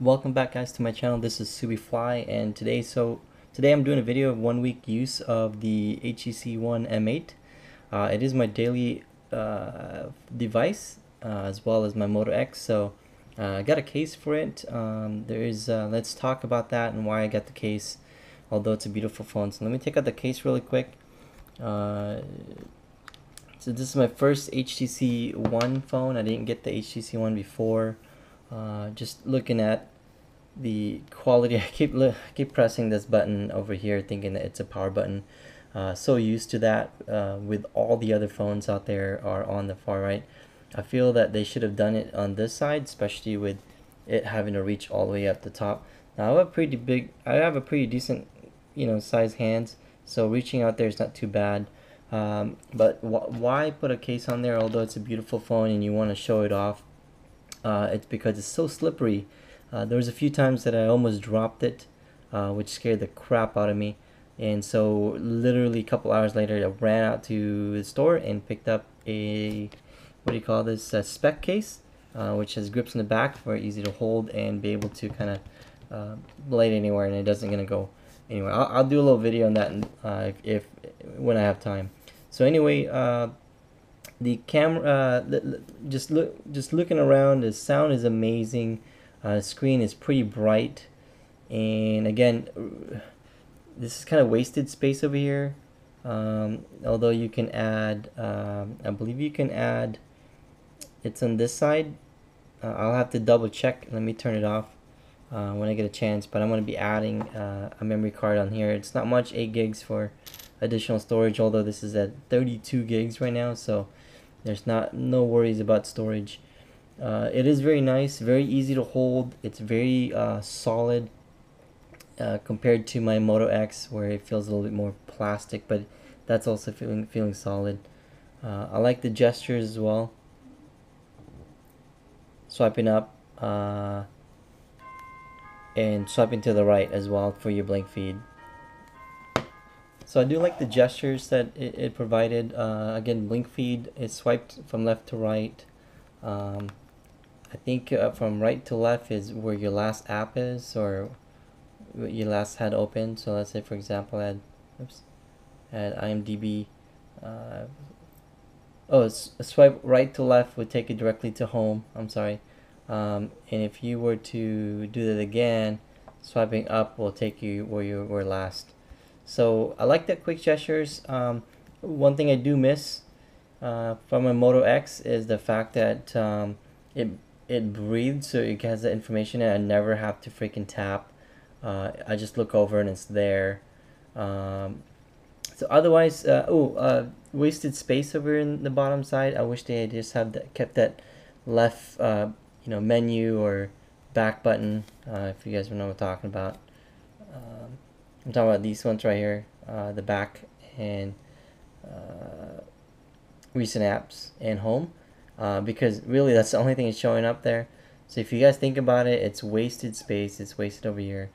Welcome back, guys, to my channel. This is SubiFly, and today I'm doing a video of 1 week use of the HTC One M8. It is my daily device, as well as my Moto X. So I got a case for it. Let's talk about that and why I got the case, although it's a beautiful phone. So let me take out the case really quick. So this is my first HTC One phone. I didn't get the HTC One before. Just looking at the quality, I keep pressing this button over here thinking that it's a power button. So used to that with all the other phones out there are on the far right. I feel that they should have done it on this side, especially with it having to reach all the way up the top. Now I have a pretty decent, size hands, so reaching out there is not too bad. But why put a case on there? Although it's a beautiful phone and you want to show it off, it's because it's so slippery. There was a few times that I almost dropped it, which scared the crap out of me. And so literally a couple hours later, I ran out to the store and picked up a, a spec case, which has grips in the back, very easy to hold and be able to kind of lay it anywhere, and it doesn't gonna go anywhere. I'll do a little video on that if when I have time. So anyway, the camera, just looking around, the sound is amazing. Screen is pretty bright, and again, this is kind of wasted space over here. Although you can add, I believe you can add. It's on this side. I'll have to double check. Let me turn it off when I get a chance. But I'm going to be adding a memory card on here. It's not much, 8 gigs for additional storage. Although this is at 32 gigs right now, so there's no worries about storage. It is very nice, very easy to hold. It's very solid compared to my Moto X, where it feels a little bit more plastic, but that's also feeling solid. I like the gestures as well. Swiping up and swiping to the right as well for your Blinkfeed. So I do like the gestures that it provided. Again, Blinkfeed is swiped from left to right. I think from right to left is where your last app is, or what you last had open. So let's say, for example, I had IMDb. Swipe right to left would take you directly to home. I'm sorry. And if you were to do that again, swiping up will take you where you were last. So I like that quick gestures. One thing I do miss from my Moto X is the fact that it breathes, so it has the information and I never have to freaking tap. I just look over and it's there. So otherwise, wasted space over in the bottom side. I wish they had just kept that left menu or back button, if you guys know what I'm talking about. I'm talking about these ones right here, the back and recent apps and home, because really that's the only thing that's showing up there. So if you guys think about it, it's wasted space, it's wasted over here.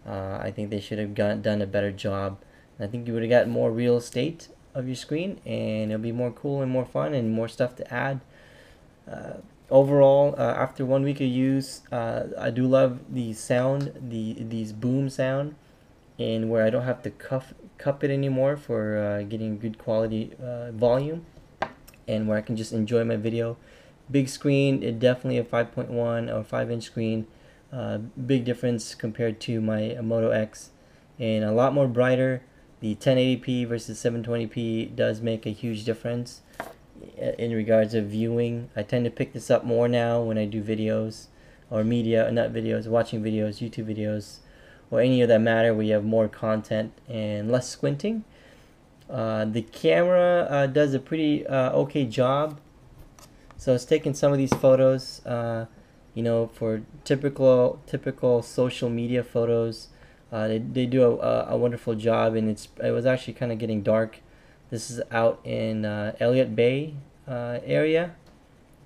I think they should have done a better job. I think you would have got more real estate of your screen, and it'll be more cool and more fun and more stuff to add. Overall, after 1 week of use, I do love the sound, these boom sound, and where I don't have to cup it anymore for getting good quality volume, and where I can just enjoy my video. Big screen, it definitely a 5.1 or 5-inch screen. Big difference compared to my Moto X, and a lot more brighter. The 1080p versus 720p does make a huge difference in regards of viewing. I tend to pick this up more now when I do videos or media, not videos, watching videos, YouTube videos, or any of that matter where you have more content and less squinting. The camera does a pretty okay job. So it's taking some of these photos, for typical social media photos. They do a wonderful job, and it was actually kind of getting dark. This is out in Elliott Bay area,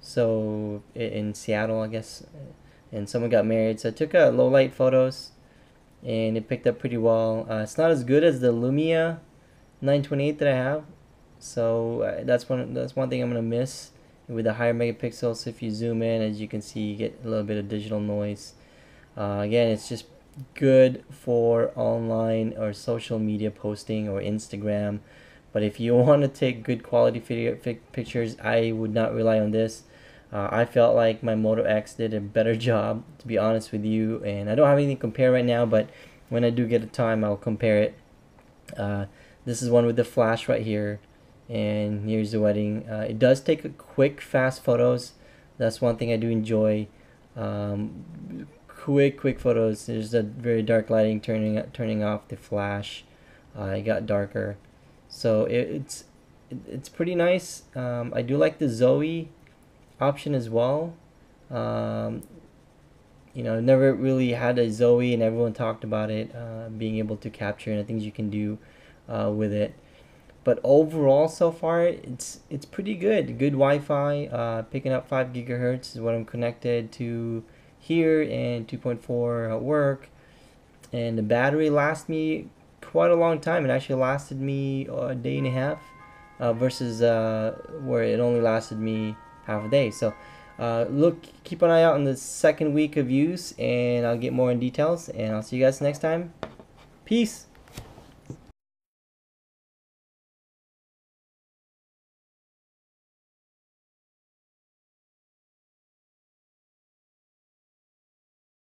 so in Seattle, I guess, and someone got married. So I took low light photos, and it picked up pretty well. It's not as good as the Lumia 928 that I have, so that's one thing I'm gonna miss with the higher megapixels. So if you zoom in, as you can see, you get a little bit of digital noise. Again, it's just good for online or social media posting or Instagram. But if you want to take good quality pictures, I would not rely on this. I felt like my Moto X did a better job, to be honest with you. And I don't have anything to compare right now, but when I do get the time, I'll compare it. This is one with the flash right here, and here's the wedding. It does take a quick, fast photos. That's one thing I do enjoy. Quick photos. There's a very dark lighting turning off the flash. It got darker, so it's pretty nice. I do like the Zoe option as well. Never really had a Zoe, and everyone talked about it, being able to capture and the things you can do with it. But overall, so far, it's pretty good. Good Wi-Fi, picking up 5 gigahertz is what I'm connected to here, and 2.4 at work. And the battery lasts me quite a long time. It actually lasted me a day and a half, versus where it only lasted me half a day. So keep an eye out on the second week of use, and I'll get more in details, and I'll see you guys next time. Peace.